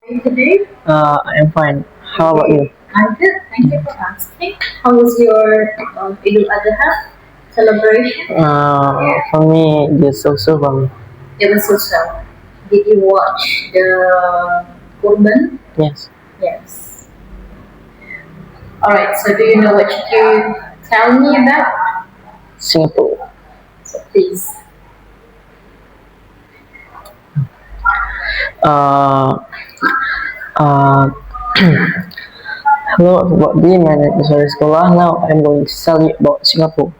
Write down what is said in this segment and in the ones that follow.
Today, I'm fine. How about you? I'm good. Thank you for asking. How was your Idul Adha celebration? For me, just so fun. It was so so. Did you watch the Kurban? Yes, Yes. All right. So, do you know what you tell me about? Singapore. So, please. Uh, uh, Hello, what do you mean? Sorry, sekolah. Now I'm going to tell you about Singapore.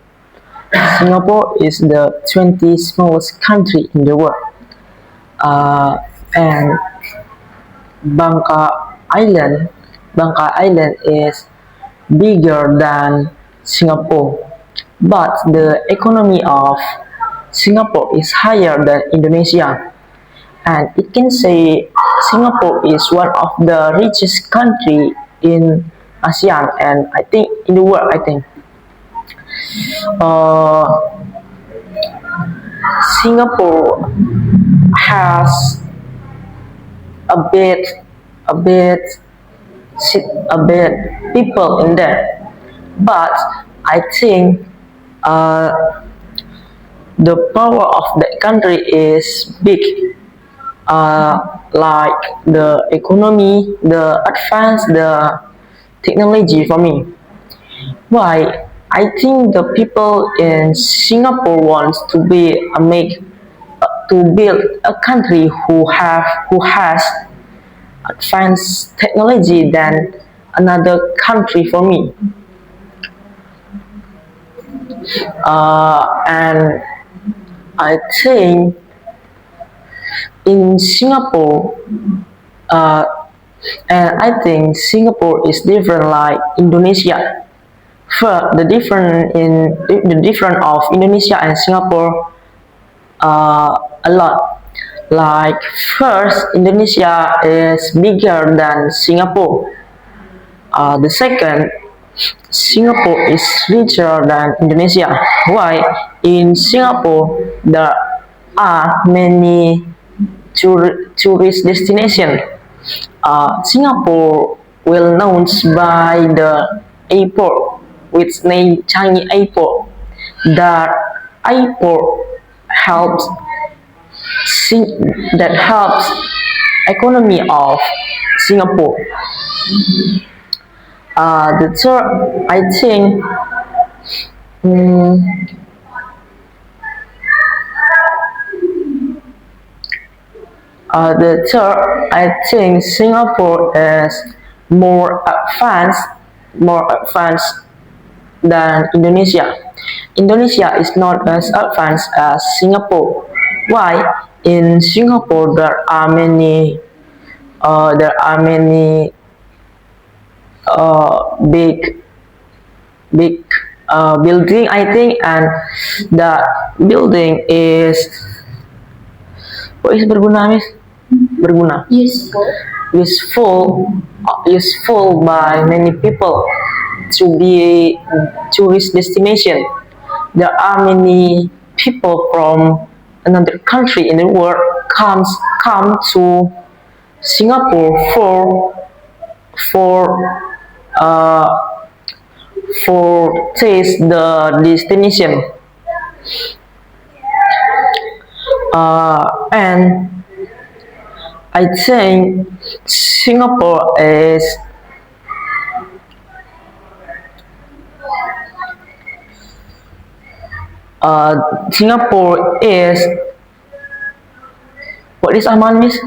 Singapore is the 20th smallest country in the world. And Bangka Island, Bangka Island is bigger than Singapore, but the economy of Singapore is higher than Indonesia, and it can say Singapore is one of the richest country in ASEAN and I think in the world. I think uh, Singapore has a bit, a bit, a bit people in there, but I think uh, the power of the country is big, like the economy, the advance, the technology for me. Why? I think the people in Singapore wants to be a make to build a country who has advanced technology than another country for me. And I think in Singapore, uh, and I think Singapore is different like Indonesia. First, the different of Indonesia and Singapore a lot. Like first, Indonesia is bigger than Singapore. The second, Singapore is richer than Indonesia. Why? In Singapore, there are many tourist destinations. Singapore well known by the airport, which name Changi Airport. That airport helps that helps economy of Singapore. The third, I think, mm, I think Singapore is more advanced, more advanced than Indonesia. Indonesia is not as advanced as Singapore. Why? In Singapore, there are many big big building. I think, and the building is what is berguna, Miss? Berguna. Useful. Useful, useful by many people to be a tourist destination. There are many people from another country in the world come to Singapore for uh, for taste the destination. And I think Singapore is Singapore is what is Aman, Miss?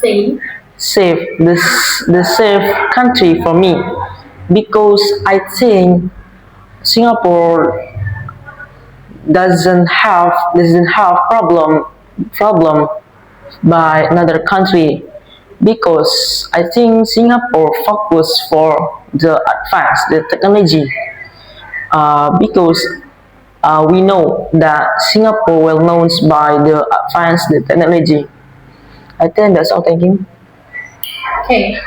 Safe. Safe, the safe country for me, because I think Singapore doesn't have problem by another country, because I think Singapore focus for the advance the technology, because we know that Singapore well known by the advanced the technology. I think that's all. Thank you. Okay.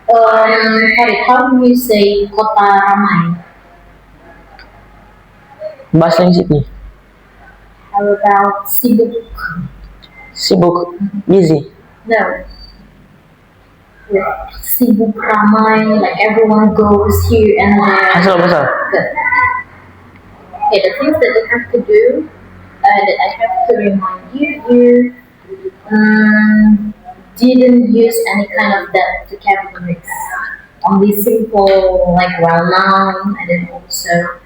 Farid, how do you say kota ramai? Bahasa Sydney. How about sibuk? Sibuk, busy. No. Like sibuk ramai, like everyone goes here and there. Hasil besar. But okay, the things that you have to do, that I have to remind you, didn't use any kind of that vocabularies. Only simple, like well known, and then also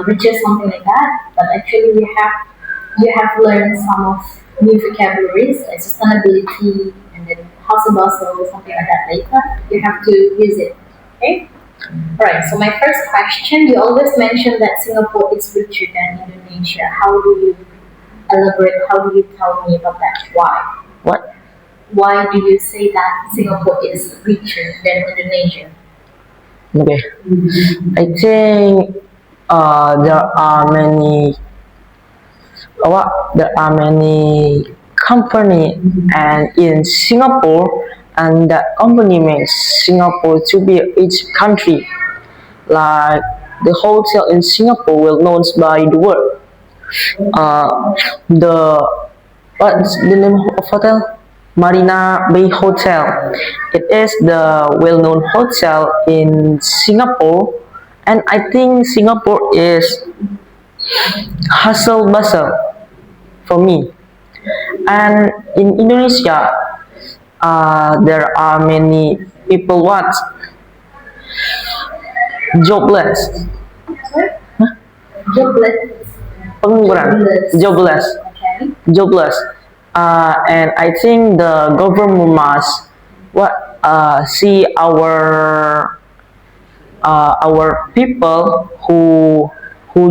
riches, something like that. But actually, you have learned some of new vocabularies like sustainability and then hustle bustle, something like that later. You have to use it. Okay? Alright, so my first question, you always mention that Singapore is richer than Indonesia. How do you elaborate? How do you tell me about that? Why? What? Why do you say that Singapore is richer than Indonesia? Okay. I think there are many company and in Singapore, and that company makes Singapore to be a rich country. Like the hotel in Singapore well known by the world. The what's the name of hotel? Marina Bay Hotel. It is the well-known hotel in Singapore, and I think Singapore is hustle bustle for me. And in Indonesia, there are many people what jobless, Sorry? Jobless. pengangguran, jobless, Okay. jobless. And I think the government must see our people who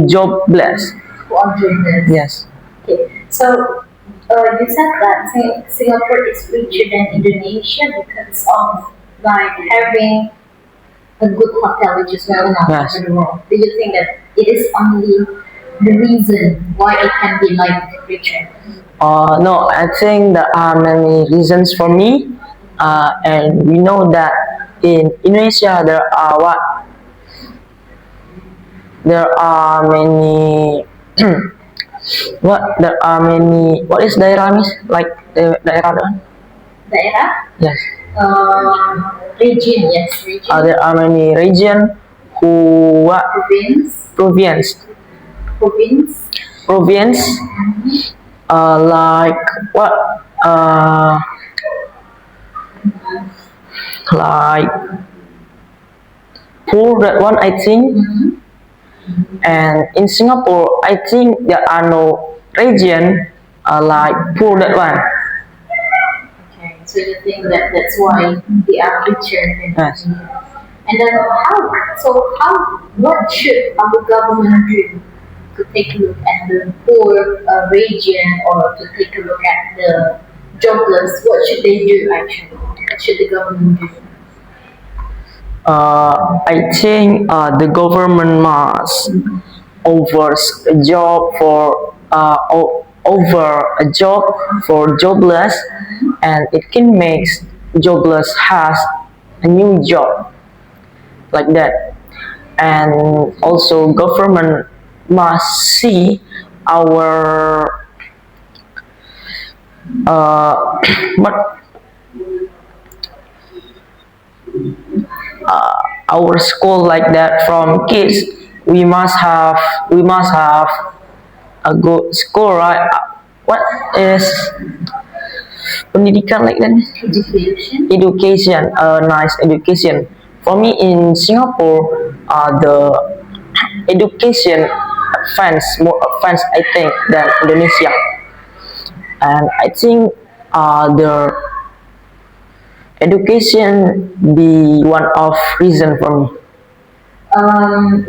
jobless. Who are jobless. Yes. Okay. So you said that Singapore is richer than Indonesia because of like having a good hotel which is well known Yes. over the world. Do you think that it is only the reason why it can be like richer? No, I think there are many reasons for me, and we know that in Indonesia there are many what is daerah miss like daerah doon? Daerah? Yes. Region, yes, region. There are many region who what Province. province Province. like what like poor that one I think. And in Singapore, I think there are no region like poor that one. Okay, so you think that that's why they are richer than Yes. And then what should our government do to take a look at the poor region or to take a look at the jobless? What should they do actually? What should the government do? I think the government must over a job for jobless, and it can make jobless has a new job like that. And also government must see our what our school like that from kids. We must have a good school, right? What is pendidikan like that? Education. Education, a nice education. For me in Singapore, the education more advanced I think than Indonesia, and I think the education be one of reason for me.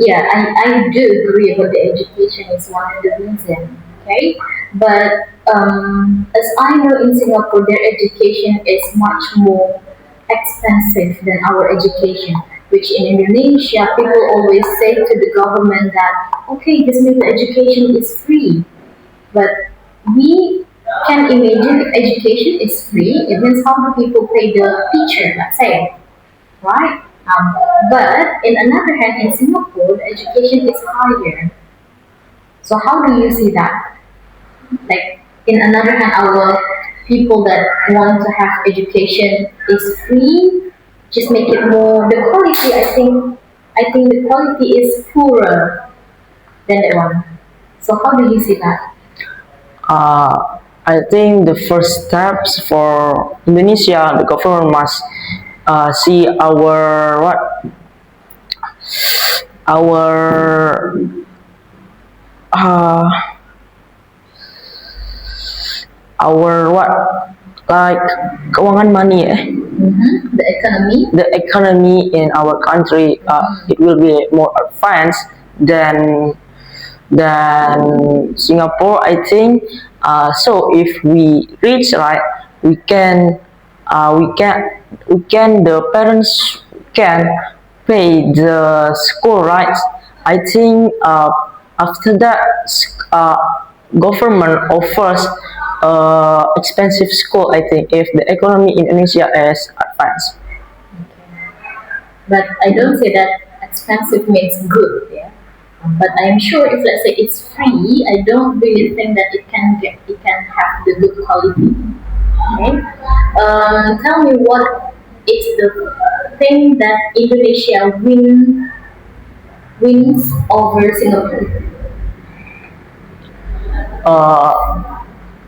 Yeah, I do agree about the education is one of the reason. Okay, but as I know in Singapore, their education is much more expensive than our education. Which in Indonesia, people always say to the government that okay, this means the education is free, but we can imagine if education is free, it means how do people pay the teacher, let's say, right? But in another hand, in Singapore, the education is higher. So how do you see that? Like in another hand, our people that want to have education is free, just make it more the quality. I think the quality is poorer than that one. So how do you see that? I think the first steps for Indonesia, the government must see our uh, our what like keuangan money the economy in our country it will be more advanced than Singapore, I think. So if we reach right, we can, we can, the parents can pay the school right. I think after that, government offers expensive school. I think if the economy in Indonesia is advanced. But I don't say that expensive means good, yeah. But I'm sure if let's say it's free, I don't really think that it can have the good quality. Okay. Tell me what is the thing that Indonesia wins over Singapore?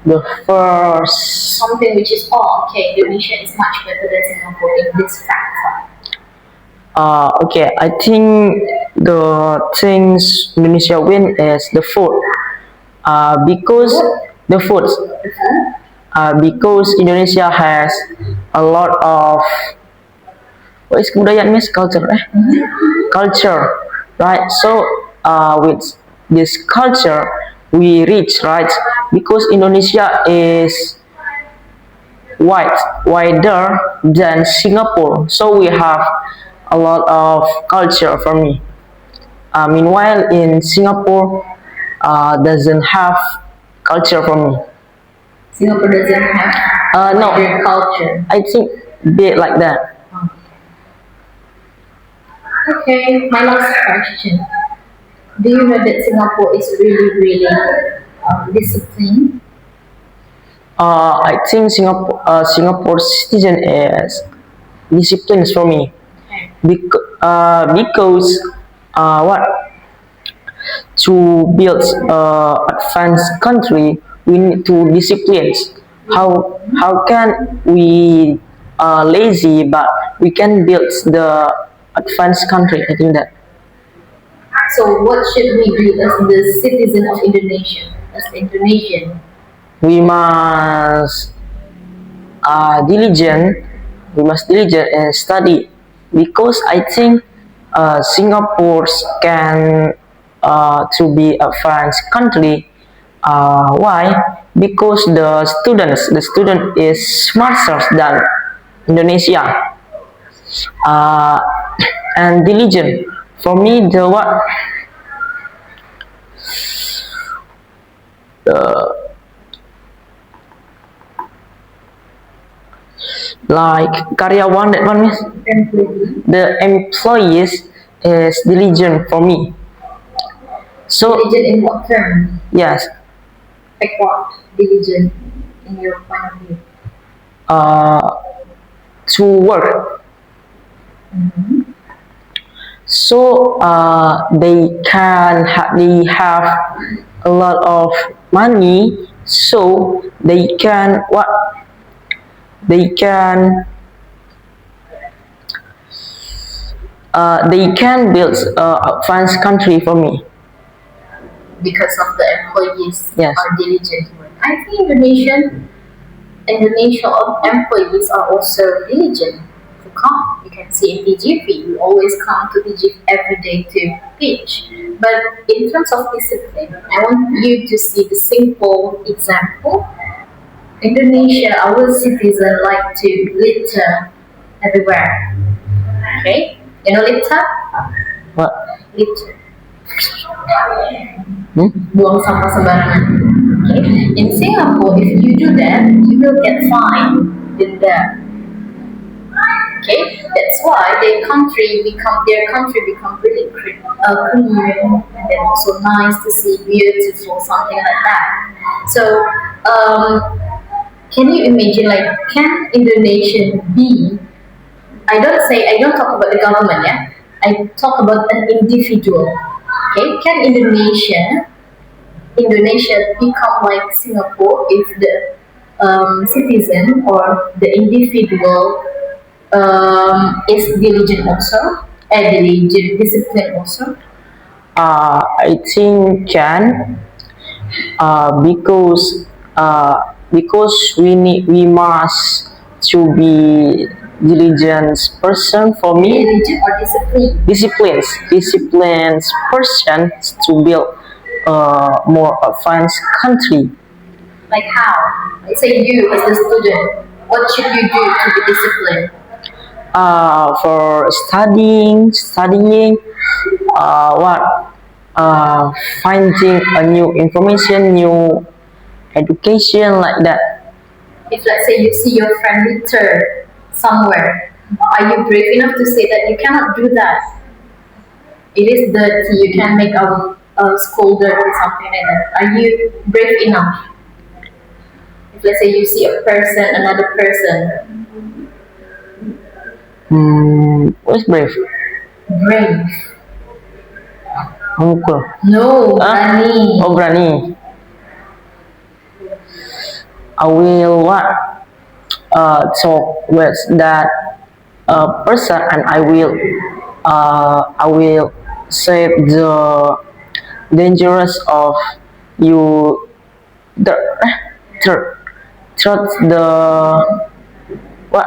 The first Something which is okay, Indonesia is much better than Singapore in this factor. Okay, I think the things Indonesia win is the food. Because the food, because Indonesia has a lot of what is kebudayaan means culture, culture, right? So with this culture, we reach right because Indonesia is wider than Singapore, so we have a lot of culture for me. Meanwhile, in Singapore, doesn't have culture for me. Singapore doesn't have No, wider culture. I think bit like that. Okay, my last question. Do you know that Singapore is really disciplined? I think Singapore citizen is discipline for me because what to build advanced country we need to discipline. How can we lazy but we can build the advanced country? I think that So what should we do as the citizen of Indonesia, as Indonesian? we must diligent. We must diligent and study because I think Singapore can to be advanced country. Why? Because the student is smarter than Indonesia uh, and diligent. For me, the what like karyawan that one means Employee. the employees is diligent for me. So Diligent in what term? yes, Like what? Diligent in your point of view. uh, to work. So they have a lot of money, so they can what they can build a advanced country for me. Because of the employees Yes. are diligent. I think Indonesia employees are also diligent to come. You can see in TGV, we always come to TGV every day to pitch. But in terms of discipline, I want you to see the simple example. Indonesia, our citizens like to litter everywhere. Okay? You know litter? What? Litter. Hmm? Buang sampah sembarangan. Okay. In Singapore, if you do that, you will get fined in there. Okay, that's why their country become really clean and then also nice to see, beautiful, something like that. So, Can you imagine, like, can Indonesia be? I don't talk about the government, yeah. I talk about an individual. Okay, can Indonesia become like Singapore if the citizen or the individual is diligent also, diligent, disciplined also? I think can because we must to be diligent person for me. Diligent or disciplined? Disciplines person to build a more advanced country. Like how? Let's say you as the student, what should you do to be disciplined? For studying, what finding a new information, new education like that. If let's say you see your friend litter somewhere, are you brave enough to say that you cannot do that? It is dirty. You can make a school dirty, something like that. Are you brave enough? If let's say you see a person, another person, What's brave? brave. Mukul. No, Huh? berani. Oh, berani. I will what? Talk with that person, and I will say the dangerous of you the third the what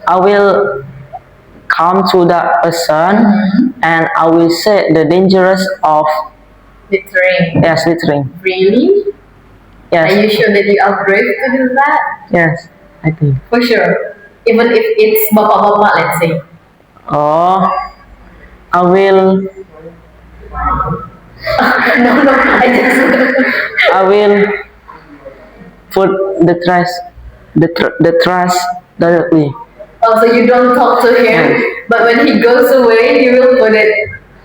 I will come to that person and I will say the dangerous of Littering. littering. Really? Are you Yes, sure that you are brave to do that? yes, I think. For sure. Even if it's bapak-bapak, let's say. Oh, I will No, no, I just. I will put the trust directly. Oh, so you don't talk to him, but when he goes away, you will put it.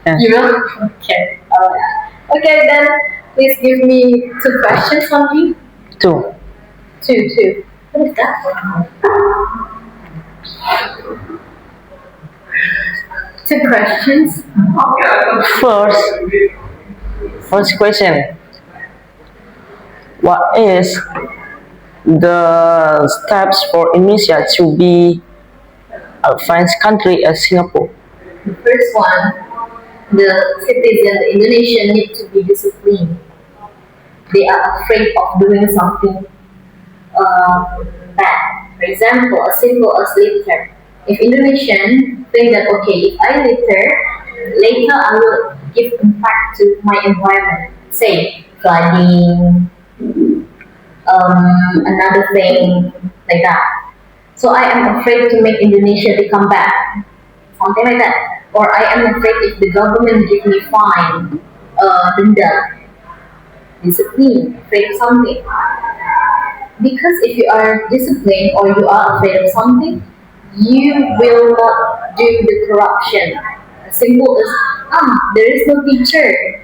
Yes. You will? Okay. Alright. Okay, then please give me two questions from me. Two. Two. What is that? Two questions. First, first question. What is the steps for Indonesia to be a advanced country as Singapore? The first one, the citizens, the Indonesian need to be disciplined. They are afraid of doing something bad. For example, as simple as litter. If Indonesian think that okay, if I litter, later I will give impact to my environment. Say flooding, another thing like that. So I am afraid to make Indonesia become bad, something like that. Or I am afraid if the government give me fine, denda, discipline, afraid of something. Because if you are disciplined or you are afraid of something, you will not do the corruption. As simple as there is no teacher.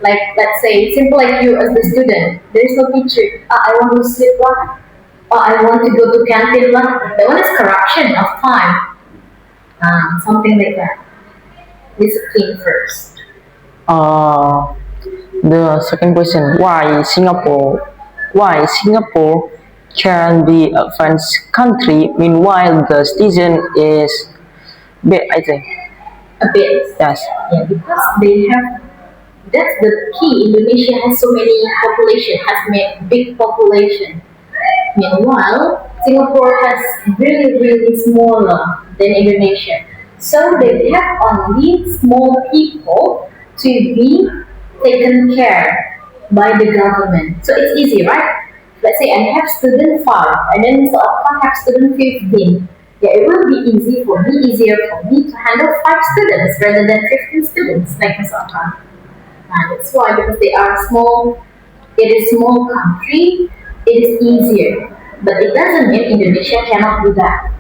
Like let's say, simple like you as the student, there is no teacher. I want to sleep lah. I want to go to canteen lah. That one is corruption of time. Something like that. Discipline first. Uh, the second question: Why Singapore can be a advanced country meanwhile the citizen is bad? I think A bit. yes. Yeah, because they have. That's the key. Indonesia has so many population, has big population. Meanwhile, Singapore has really smaller than Indonesia. So they have only small people to be taken care by the government. So it's easy, right? Let's say I have student 5 and then so I have student 15. Yeah, it will be easier for me to handle 5 students rather than 15 students like Misalkan. That's why because they are small, it is small country, it is easier. But it doesn't mean Indonesia cannot do that.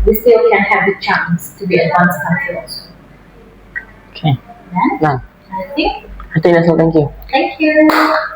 We still can have the chance to be advanced country also. Okay. Yeah? Done. I think. I think that's all. Thank you. Thank you.